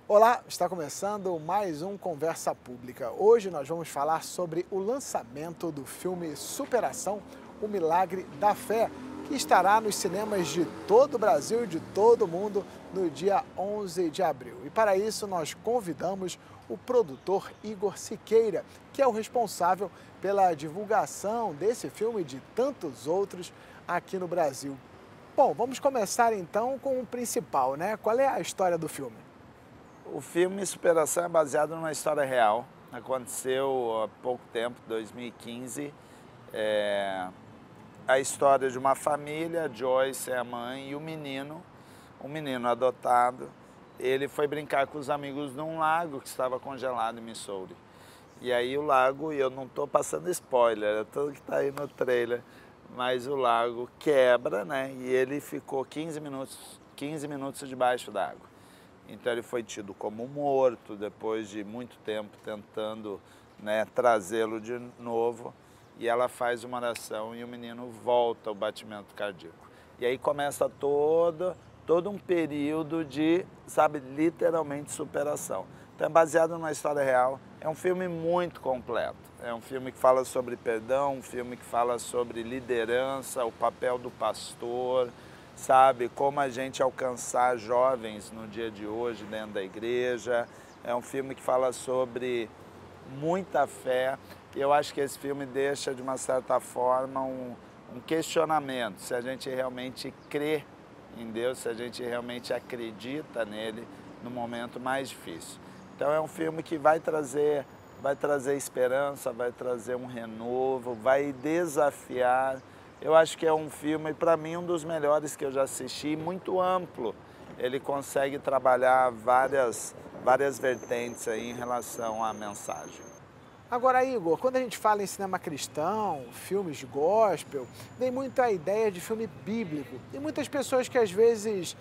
Olá, está começando mais um Conversa Pública. Hoje nós vamos falar sobre o lançamento do filme Superação, O Milagre da Fé, que estará nos cinemas de todo o Brasil e de todo o mundo no dia 11 de abril. E para isso nós convidamos o produtor Igor Siqueira, que é o responsável pela divulgação desse filme e de tantos outros aqui no Brasil. Bom, vamos começar então com o principal, né? Qual é a história do filme? O filme Superação é baseado numa história real. Aconteceu há pouco tempo, 2015. A história de uma família, Joyce é a mãe, e o menino, um menino adotado. Ele foi brincar com os amigos num lago que estava congelado em Missouri. E aí o lago, e eu não estou passando spoiler, é tudo que está aí no trailer, mas o lago quebra, né? E ele ficou 15 minutos debaixo d'água. Então ele foi tido como morto, depois de muito tempo tentando, né, trazê-lo de novo. E ela faz uma oração e o menino volta ao batimento cardíaco. E aí começa todo um período de, sabe, literalmente superação. Então é baseado numa história real, é um filme muito completo. É um filme que fala sobre perdão, um filme que fala sobre liderança, o papel do pastor, sabe, como a gente alcançar jovens no dia de hoje dentro da igreja. É um filme que fala sobre muita fé. E eu acho que esse filme deixa, de uma certa forma, um questionamento, se a gente realmente crê em Deus, se a gente realmente acredita nele no momento mais difícil. Então é um filme que vai trazer esperança, vai trazer um renovo, vai desafiar. Eu acho que é um filme, para mim, um dos melhores que eu já assisti, muito amplo. Ele consegue trabalhar várias vertentes aí em relação à mensagem. Agora, Igor, quando a gente fala em cinema cristão, filmes de gospel, vem muito a ideia de filme bíblico. E muitas pessoas que às vezes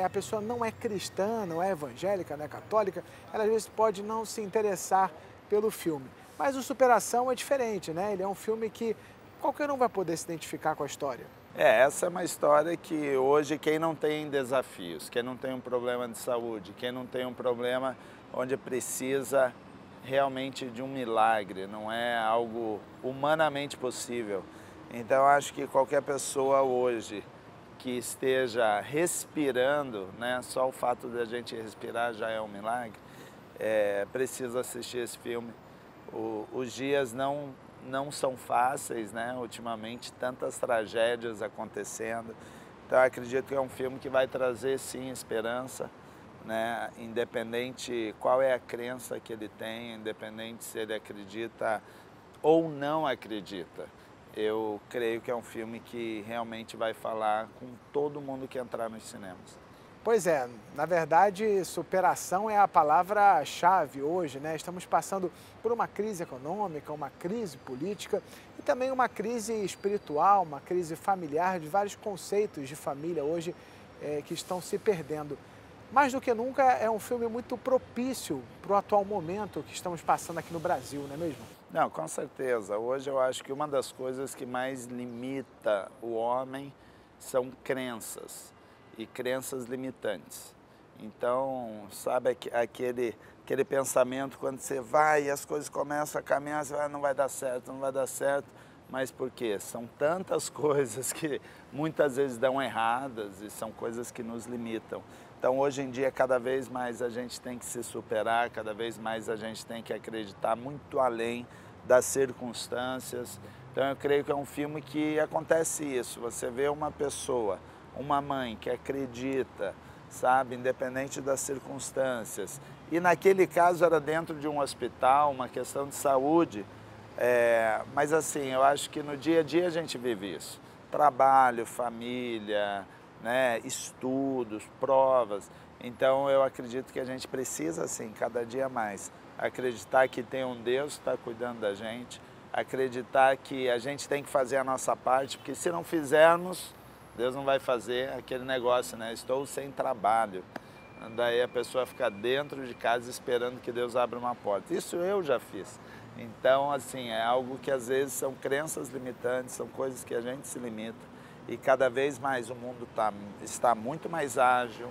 a pessoa não é cristã, não é evangélica, não é católica, ela às vezes pode não se interessar pelo filme. Mas o Superação é diferente, né? Ele é um filme que qualquer um vai poder se identificar com a história. Essa é uma história que hoje quem não tem desafios, quem não tem um problema de saúde, quem não tem um problema onde precisa realmente de um milagre, não é algo humanamente possível. Então eu acho que qualquer pessoa hoje que esteja respirando, né, só o fato de a gente respirar já é um milagre, precisa assistir esse filme. Os dias não são fáceis, né? Ultimamente, tantas tragédias acontecendo. Então, eu acredito que é um filme que vai trazer, sim, esperança, né? Independente qual é a crença que ele tem, independente se ele acredita ou não acredita. Eu creio que é um filme que realmente vai falar com todo mundo que entrar nos cinemas. Pois é, na verdade, superação é a palavra-chave hoje, né? Estamos passando por uma crise econômica, uma crise política e também uma crise espiritual, uma crise familiar, de vários conceitos de família hoje que estão se perdendo. Mais do que nunca, é um filme muito propício para o atual momento que estamos passando aqui no Brasil, não é mesmo? Não, com certeza. Hoje eu acho que uma das coisas que mais limita o homem são crenças e crenças limitantes. Então, sabe aquele pensamento quando você vai e as coisas começam a caminhar, você vai, não vai dar certo, não vai dar certo. Mas por quê? São tantas coisas que muitas vezes dão erradas e são coisas que nos limitam. Então, hoje em dia, cada vez mais a gente tem que se superar, cada vez mais a gente tem que acreditar muito além das circunstâncias. Então, eu creio que é um filme que acontece isso. Você vê uma pessoa, uma mãe que acredita, sabe, independente das circunstâncias. E naquele caso era dentro de um hospital, uma questão de saúde. Mas assim, eu acho que no dia a dia a gente vive isso. Trabalho, família, né, estudos, provas. Então eu acredito que a gente precisa, assim, cada dia mais, acreditar que tem um Deus que está cuidando da gente, acreditar que a gente tem que fazer a nossa parte, porque se não fizermos, Deus não vai fazer aquele negócio, né? Estou sem trabalho. Daí a pessoa fica dentro de casa esperando que Deus abra uma porta. Isso eu já fiz. Então, assim, é algo que às vezes são crenças limitantes, são coisas que a gente se limita. E cada vez mais o mundo está muito mais ágil,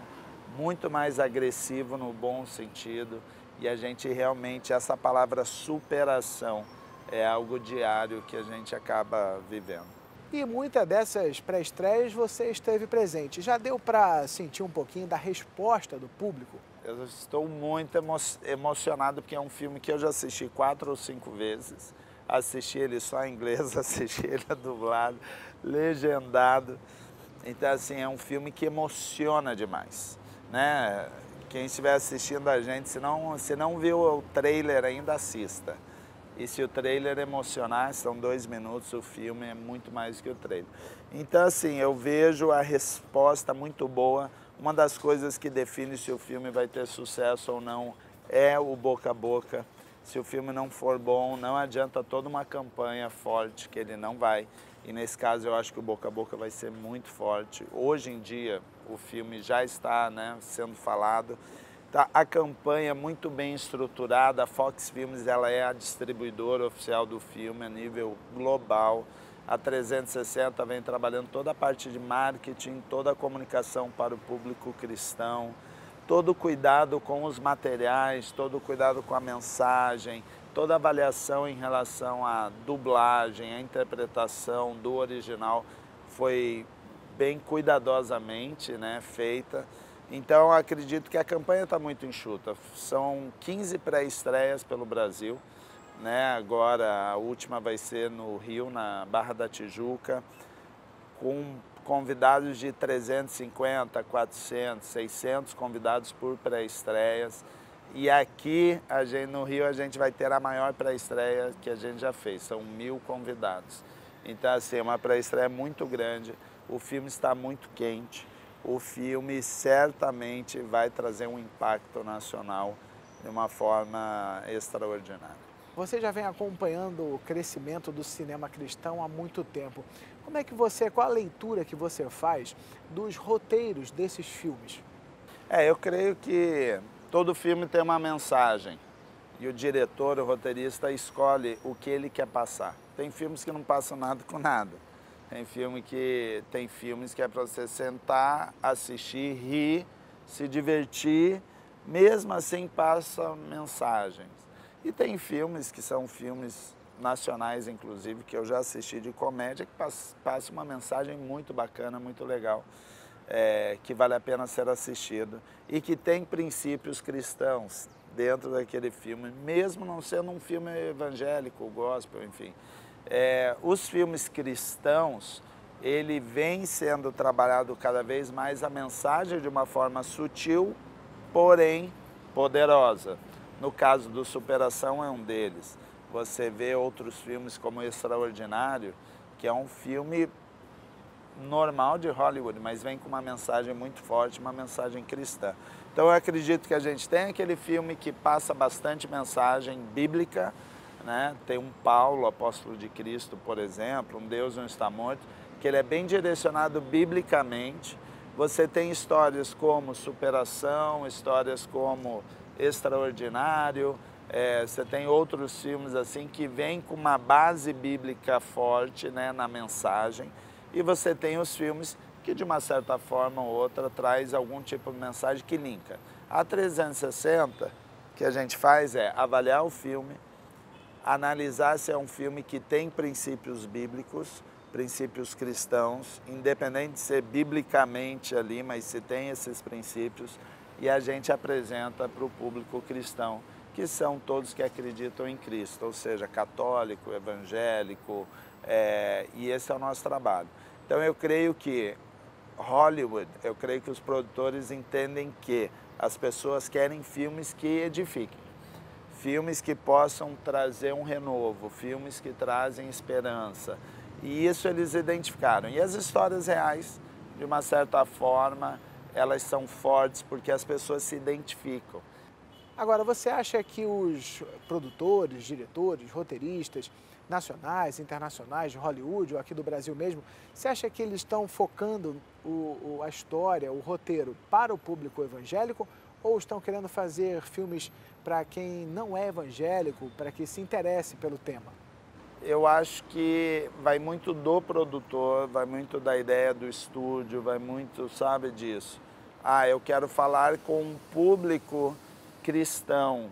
muito mais agressivo no bom sentido, e a gente realmente, essa palavra superação, é algo diário que a gente acaba vivendo. E muitas dessas pré-estreias você esteve presente. Já deu para sentir um pouquinho da resposta do público? Eu estou muito emocionado porque é um filme que eu já assisti 4 ou 5 vezes. Assisti ele só em inglês, assisti ele dublado, legendado. Então, assim, é um filme que emociona demais, né? Quem estiver assistindo a gente, se não viu o trailer ainda, assista. E se o trailer emocionar, são 2 minutos, o filme é muito mais que o trailer. Então, assim, eu vejo a resposta muito boa. Uma das coisas que define se o filme vai ter sucesso ou não é o boca a boca. Se o filme não for bom, não adianta toda uma campanha forte, que ele não vai. E nesse caso eu acho que o boca a boca vai ser muito forte. Hoje em dia o filme já está, né, sendo falado. Tá, a campanha é muito bem estruturada, a Fox Filmes ela é a distribuidora oficial do filme a nível global. A 360 vem trabalhando toda a parte de marketing, toda a comunicação para o público cristão, todo o cuidado com os materiais, todo o cuidado com a mensagem, toda a avaliação em relação à dublagem, à interpretação do original foi bem cuidadosamente, né, feita. Então, acredito que a campanha está muito enxuta. São 15 pré-estreias pelo Brasil, né? Agora, a última vai ser no Rio, na Barra da Tijuca, com convidados de 350, 400, 600 convidados por pré-estreias. E aqui, no Rio, a gente vai ter a maior pré-estreia que a gente já fez, são 1000 convidados. Então, assim, é uma pré-estreia muito grande, o filme está muito quente. O filme certamente vai trazer um impacto nacional de uma forma extraordinária. Você já vem acompanhando o crescimento do cinema cristão há muito tempo. Qual a leitura que você faz dos roteiros desses filmes? Eu creio que todo filme tem uma mensagem e o diretor, o roteirista, escolhe o que ele quer passar. Tem filmes que não passam nada com nada. Tem filmes que é para você sentar, assistir, rir, se divertir, mesmo assim passa mensagens. E tem filmes que são filmes nacionais, inclusive, que eu já assisti de comédia, que passa uma mensagem muito bacana, muito legal, que vale a pena ser assistido e que tem princípios cristãos dentro daquele filme, mesmo não sendo um filme evangélico, gospel, enfim. Os filmes cristãos, ele vem sendo trabalhado cada vez mais a mensagem de uma forma sutil, porém poderosa. No caso do Superação é um deles. Você vê outros filmes como Extraordinário, que é um filme normal de Hollywood, mas vem com uma mensagem muito forte, uma mensagem cristã. Então eu acredito que a gente tem aquele filme que passa bastante mensagem bíblica, né? Tem um Paulo, apóstolo de Cristo, por exemplo, um Deus não está morto, que ele é bem direcionado biblicamente. Você tem histórias como Superação, histórias como Extraordinário, você tem outros filmes assim que vêm com uma base bíblica forte, né, na mensagem, e você tem os filmes que de uma certa forma ou outra traz algum tipo de mensagem que linka. A 360 que a gente faz é avaliar o filme, analisar se é um filme que tem princípios bíblicos, princípios cristãos, independente de ser biblicamente ali, mas se tem esses princípios, e a gente apresenta para o público cristão, que são todos que acreditam em Cristo, ou seja, católico, evangélico, e esse é o nosso trabalho. Então eu creio que Hollywood, eu creio que os produtores entendem que as pessoas querem filmes que edifiquem, filmes que possam trazer um renovo, filmes que trazem esperança. E isso eles identificaram. E as histórias reais, de uma certa forma, elas são fortes porque as pessoas se identificam. Agora, você acha que os produtores, diretores, roteiristas nacionais, internacionais, de Hollywood ou aqui do Brasil mesmo, você acha que eles estão focando a história, o roteiro para o público evangélico ou estão querendo fazer filmes para quem não é evangélico, para que se interesse pelo tema? Eu acho que vai muito do produtor, vai muito da ideia do estúdio, vai muito, sabe, disso. eu quero falar com um público cristão.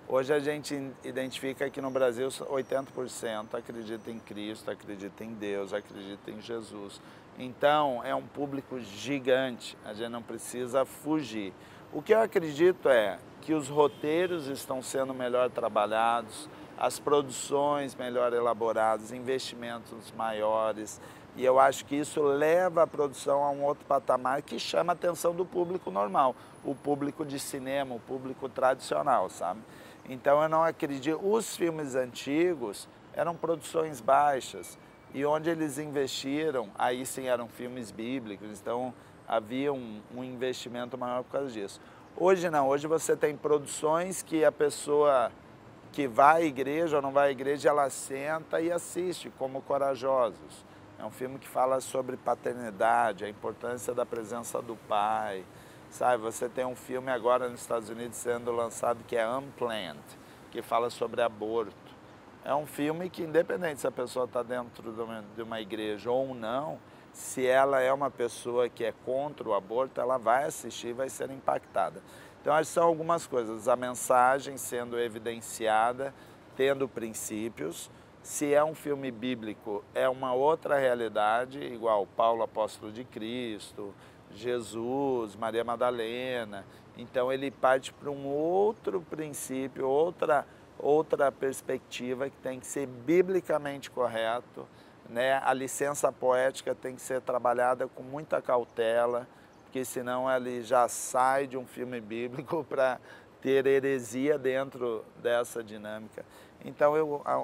Hoje a gente identifica que no Brasil 80% acredita em Cristo, acredita em Deus, acredita em Jesus. Então é um público gigante, a gente não precisa fugir. O que eu acredito é que os roteiros estão sendo melhor trabalhados, as produções melhor elaboradas, investimentos maiores, e eu acho que isso leva a produção a um outro patamar que chama a atenção do público normal, o público de cinema, o público tradicional, sabe? Então eu não acredito, os filmes antigos eram produções baixas, e onde eles investiram, aí sim eram filmes bíblicos, então havia um investimento maior por causa disso. Hoje não, hoje você tem produções que a pessoa que vai à igreja ou não vai à igreja, ela senta e assiste, como Corajosos. É um filme que fala sobre paternidade, a importância da presença do pai, sabe? Você tem um filme agora nos Estados Unidos sendo lançado que é Unplanned, que fala sobre aborto. É um filme que, independente se a pessoa está dentro de uma igreja ou não, se ela é uma pessoa que é contra o aborto, ela vai assistir e vai ser impactada. Então, acho que são algumas coisas. A mensagem sendo evidenciada, tendo princípios. Se é um filme bíblico, é uma outra realidade, igual Paulo, apóstolo de Cristo, Jesus, Maria Madalena. Então, ele parte para um outro princípio, outra perspectiva que tem que ser biblicamente correto, né? A licença poética tem que ser trabalhada com muita cautela, porque senão ele já sai de um filme bíblico para ter heresia dentro dessa dinâmica. Então,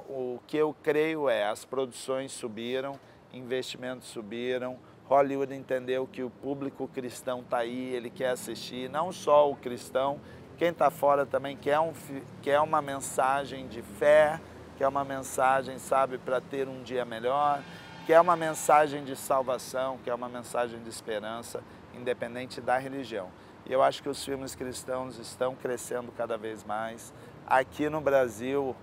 o que eu creio é, as produções subiram, investimentos subiram, Hollywood entendeu que o público cristão está aí, ele quer assistir, não só o cristão, quem está fora também quer uma mensagem de fé, quer uma mensagem, sabe, para ter um dia melhor, quer uma mensagem de salvação, quer uma mensagem de esperança, independente da religião. E eu acho que os filmes cristãos estão crescendo cada vez mais. Aqui no Brasil,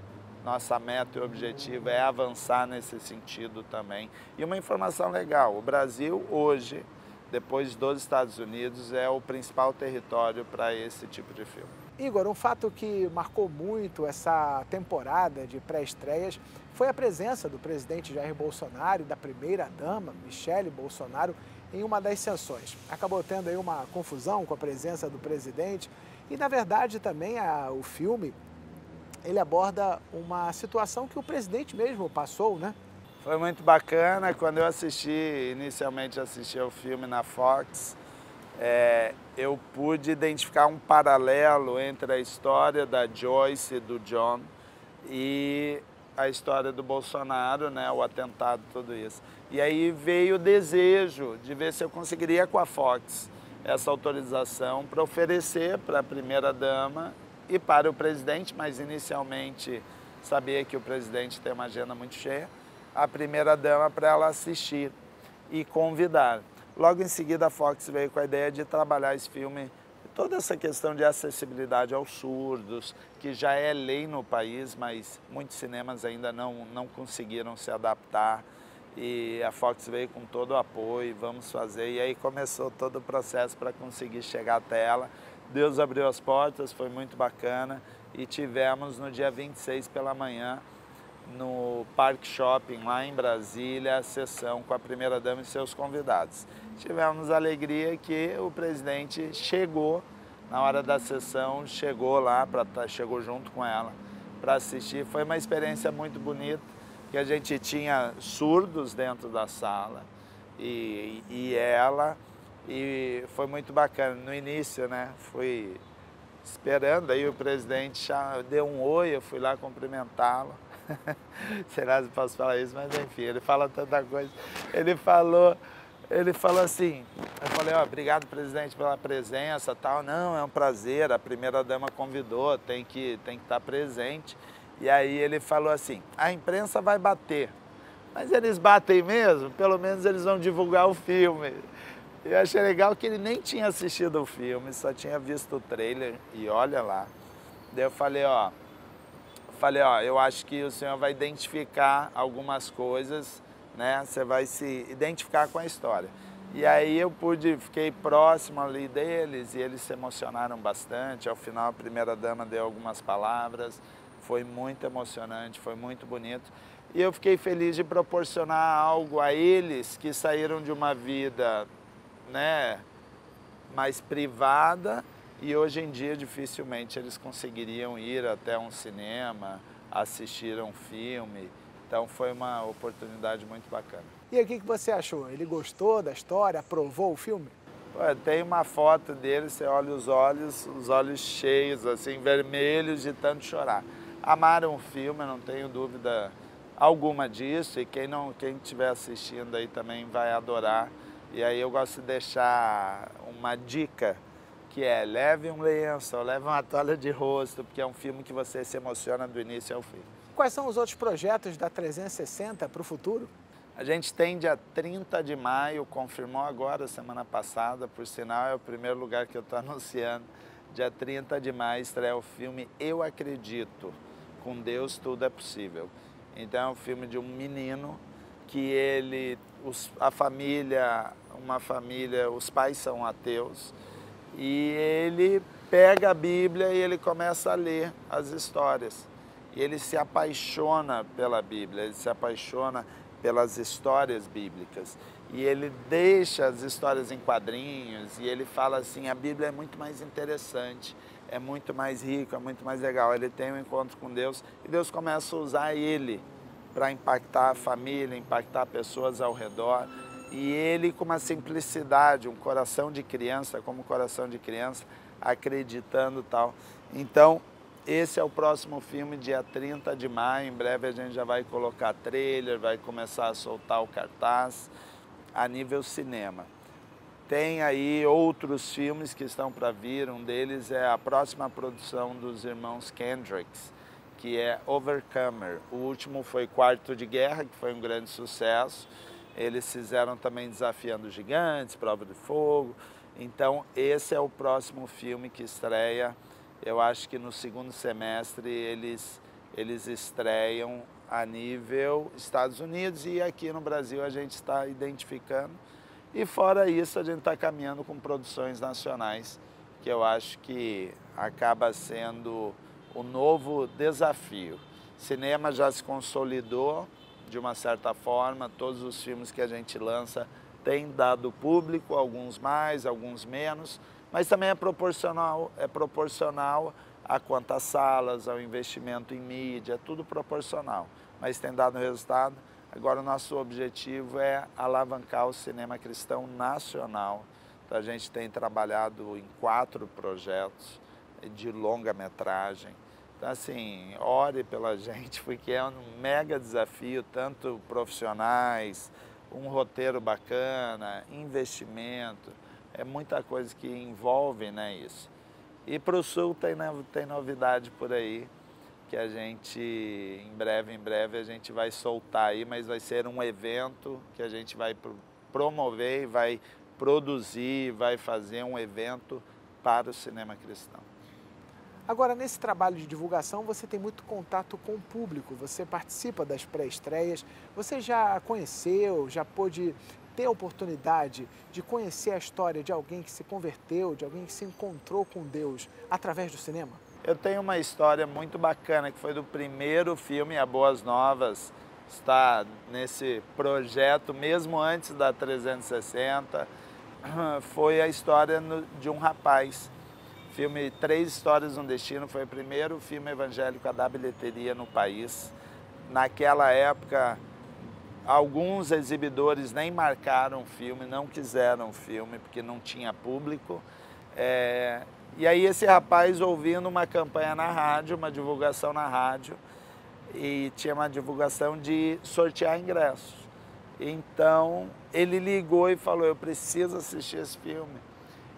nossa meta e objetivo é avançar nesse sentido também. E uma informação legal, o Brasil hoje, depois dos Estados Unidos, é o principal território para esse tipo de filme. Igor, um fato que marcou muito essa temporada de pré-estreias foi a presença do presidente Jair Bolsonaro e da primeira-dama, Michele Bolsonaro, em uma das sessões. Acabou tendo aí uma confusão com a presença do presidente e, na verdade, também o filme, ele aborda uma situação que o presidente mesmo passou, né? Foi muito bacana. Quando eu inicialmente assisti ao filme na Fox, eu pude identificar um paralelo entre a história da Joyce e do John e a história do Bolsonaro, né, o atentado, tudo isso. E aí veio o desejo de ver se eu conseguiria com a Fox essa autorização para oferecer para a primeira-dama e para o presidente, mas inicialmente sabia que o presidente tem uma agenda muito cheia, a primeira-dama para ela assistir e convidar. Logo em seguida a Fox veio com a ideia de trabalhar esse filme, toda essa questão de acessibilidade aos surdos, que já é lei no país, mas muitos cinemas ainda não conseguiram se adaptar. E a Fox veio com todo o apoio, vamos fazer. E aí começou todo o processo para conseguir chegar até ela. Deus abriu as portas, foi muito bacana. E tivemos no dia 26 pela manhã, no Park Shopping, lá em Brasília, a sessão com a primeira-dama e seus convidados. Tivemos a alegria que o presidente chegou, na hora da sessão, chegou lá, chegou junto com ela para assistir. Foi uma experiência muito bonita, que a gente tinha surdos dentro da sala e ela, e foi muito bacana. No início, né, fui esperando, aí o presidente deu um oi, eu fui lá cumprimentá-lo. Sei lá se posso falar isso, mas enfim, ele fala tanta coisa. Ele falou assim, eu falei, obrigado, presidente, pela presença, tal. Não, é um prazer, a primeira-dama convidou, tem que estar presente. E aí ele falou assim, a imprensa vai bater, mas eles batem mesmo? Pelo menos eles vão divulgar o filme. Eu achei legal que ele nem tinha assistido o filme, só tinha visto o trailer e olha lá. Daí eu falei, eu acho que o senhor vai identificar algumas coisas, né? Você vai se identificar com a história. E aí eu fiquei próximo ali deles e eles se emocionaram bastante. Ao final a primeira-dama deu algumas palavras, foi muito emocionante, foi muito bonito. E eu fiquei feliz de proporcionar algo a eles que saíram de uma vida, né, mais privada e hoje em dia dificilmente eles conseguiriam ir até um cinema, assistir a um filme. Então foi uma oportunidade muito bacana. E aí, o que você achou? Ele gostou da história? Aprovou o filme? Pô, tem uma foto dele, você olha os olhos cheios, assim, vermelhos de tanto chorar. Amaram o filme, eu não tenho dúvida alguma disso, e quem estiver assistindo aí também vai adorar. E aí eu gosto de deixar uma dica, que é leve um lenço, leve uma toalha de rosto, porque é um filme que você se emociona do início ao fim. Quais são os outros projetos da 360 para o futuro? A gente tem dia 30 de maio, confirmou agora, semana passada, por sinal é o primeiro lugar que eu estou anunciando. Dia 30 de maio estreia o filme Eu Acredito, com Deus tudo é possível. Então é um filme de um menino que os pais são ateus, e ele pega a Bíblia e ele começa a ler as histórias. E ele se apaixona pela Bíblia, ele se apaixona pelas histórias bíblicas. E ele deixa as histórias em quadrinhos e ele fala assim, a Bíblia é muito mais interessante, é muito mais rico, é muito mais legal. Ele tem um encontro com Deus e Deus começa a usar ele para impactar a família, impactar pessoas ao redor. E ele com uma simplicidade, um coração de criança, como coração de criança, acreditando tal. Então, esse é o próximo filme, dia 30 de maio. Em breve a gente já vai colocar trailer, vai começar a soltar o cartaz a nível cinema. Tem aí outros filmes que estão para vir, um deles é a próxima produção dos irmãos Kendricks, que é Overcomer. O último foi Quarto de Guerra, que foi um grande sucesso. Eles fizeram também Desafiando Gigantes, Prova de Fogo. Então esse é o próximo filme que estreia. Eu acho que no segundo semestre eles estreiam a nível Estados Unidos e aqui no Brasil a gente está identificando. E fora isso a gente está caminhando com produções nacionais, que eu acho que acaba sendo o novo desafio. Cinema já se consolidou de uma certa forma, todos os filmes que a gente lança têm dado público, alguns mais, alguns menos, mas também é proporcional a quantas salas, ao investimento em mídia, é tudo proporcional, mas tem dado resultado. Agora o nosso objetivo é alavancar o cinema cristão nacional. Então, a gente tem trabalhado em 4 projetos de longa-metragem. Então, assim, ore pela gente, porque é um mega desafio, tanto profissionais, um roteiro bacana, investimento, é muita coisa que envolve, né, isso. E para o Sul tem novidade por aí, que a gente, em breve, a gente vai soltar aí, mas vai ser um evento que a gente vai promover, vai produzir, vai fazer um evento para o cinema cristão. Agora, nesse trabalho de divulgação, você tem muito contato com o público, você participa das pré-estreias, você já conheceu, já pôde ter a oportunidade de conhecer a história de alguém que se converteu, de alguém que se encontrou com Deus através do cinema? Eu tenho uma história muito bacana, que foi do primeiro filme, A Boas Novas, está nesse projeto, mesmo antes da 360, foi a história de um rapaz. O filme Três Histórias no Destino foi o primeiro filme evangélico a dar bilheteria no país. Naquela época, alguns exibidores nem marcaram o filme, não quiseram o filme, porque não tinha público. E aí esse rapaz, ouvindo uma campanha na rádio, uma divulgação na rádio, e tinha uma divulgação de sortear ingressos. Então, ele ligou e falou, eu preciso assistir esse filme.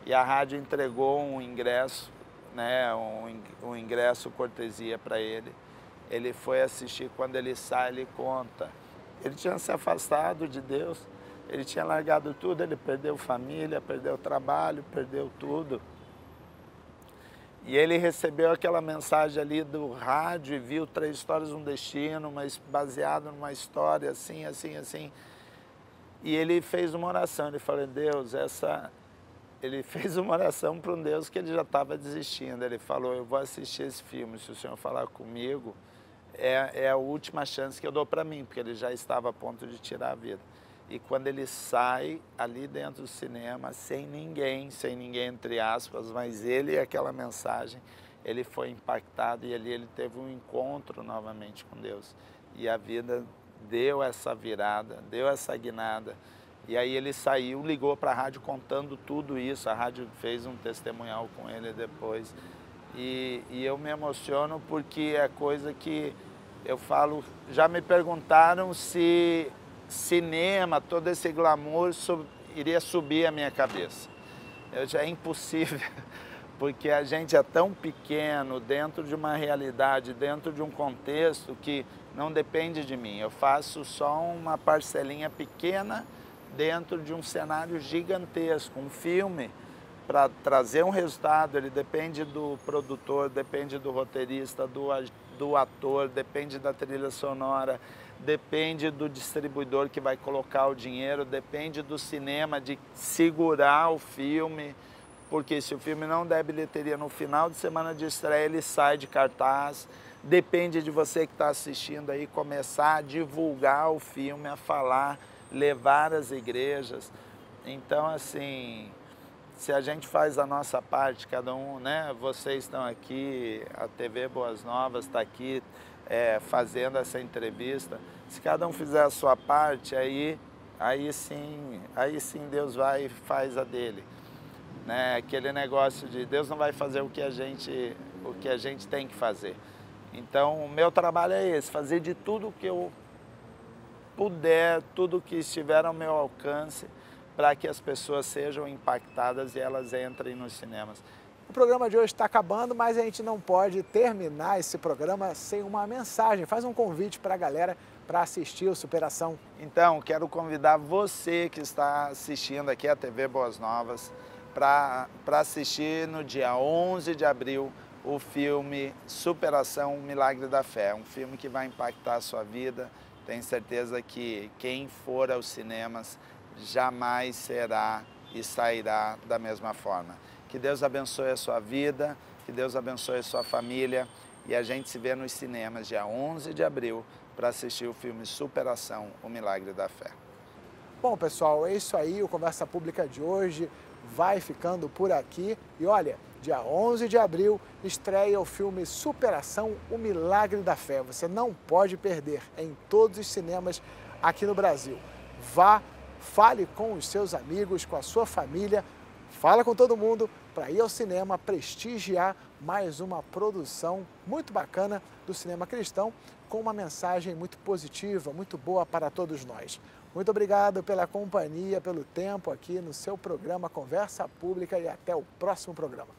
E a rádio entregou um ingresso, né, um ingresso cortesia para ele. Ele foi assistir, quando ele sai, ele conta. Ele tinha se afastado de Deus, ele tinha largado tudo, ele perdeu família, perdeu trabalho, perdeu tudo. E ele recebeu aquela mensagem ali do rádio e viu Três Histórias no Destino, mas baseado numa história assim, assim, assim. E ele fez uma oração, ele falou, Deus, ele fez uma oração para um Deus que ele já estava desistindo. Ele falou, eu vou assistir esse filme, se o senhor falar comigo, é a última chance que eu dou para mim, porque ele já estava a ponto de tirar a vida. E quando ele sai ali dentro do cinema, sem ninguém entre aspas, mas ele e aquela mensagem, ele foi impactado e ali ele teve um encontro novamente com Deus. E a vida deu essa virada, deu essa guinada. E aí ele saiu, ligou para a rádio contando tudo isso, a rádio fez um testemunhal com ele depois. E eu me emociono porque é coisa que eu falo, já me perguntaram se cinema, todo esse glamour iria subir a minha cabeça. É impossível, porque a gente é tão pequeno dentro de uma realidade, dentro de um contexto que não depende de mim. Eu faço só uma parcelinha pequena dentro de um cenário gigantesco. Um filme, para trazer um resultado, ele depende do produtor, depende do roteirista, do ator, depende da trilha sonora, depende do distribuidor que vai colocar o dinheiro, depende do cinema de segurar o filme, porque se o filme não der bilheteria no final de semana de estreia, ele sai de cartaz. Depende de você que está assistindo aí começar a divulgar o filme, a falar, levar às igrejas. Então, assim, se a gente faz a nossa parte, cada um, né? Vocês estão aqui, a TV Boas Novas está aqui fazendo essa entrevista. Se cada um fizer a sua parte, aí sim Deus vai e faz a dele. Né? Aquele negócio de Deus não vai fazer o que a gente tem que fazer. Então, o meu trabalho é esse, fazer de tudo que eu puder, tudo que estiver ao meu alcance, para que as pessoas sejam impactadas e elas entrem nos cinemas. O programa de hoje está acabando, mas a gente não pode terminar esse programa sem uma mensagem. Faz um convite para a galera para assistir o Superação. Então, quero convidar você que está assistindo aqui a TV Boas Novas para assistir no dia 11 de abril o filme Superação, o Milagre da Fé. Um filme que vai impactar a sua vida. Tenho certeza que quem for aos cinemas jamais será e sairá da mesma forma. Que Deus abençoe a sua vida, que Deus abençoe a sua família e a gente se vê nos cinemas dia 11 de abril para assistir o filme Superação, o Milagre da Fé. Bom, pessoal, é isso aí, o Conversa Pública de hoje vai ficando por aqui. E olha, dia 11 de abril estreia o filme Superação, o Milagre da Fé. Você não pode perder em todos os cinemas aqui no Brasil. Vá, fale com os seus amigos, com a sua família, fala com todo mundo para ir ao cinema prestigiar mais uma produção muito bacana do cinema cristão com uma mensagem muito positiva, muito boa para todos nós. Muito obrigado pela companhia, pelo tempo aqui no seu programa Conversa Pública e até o próximo programa.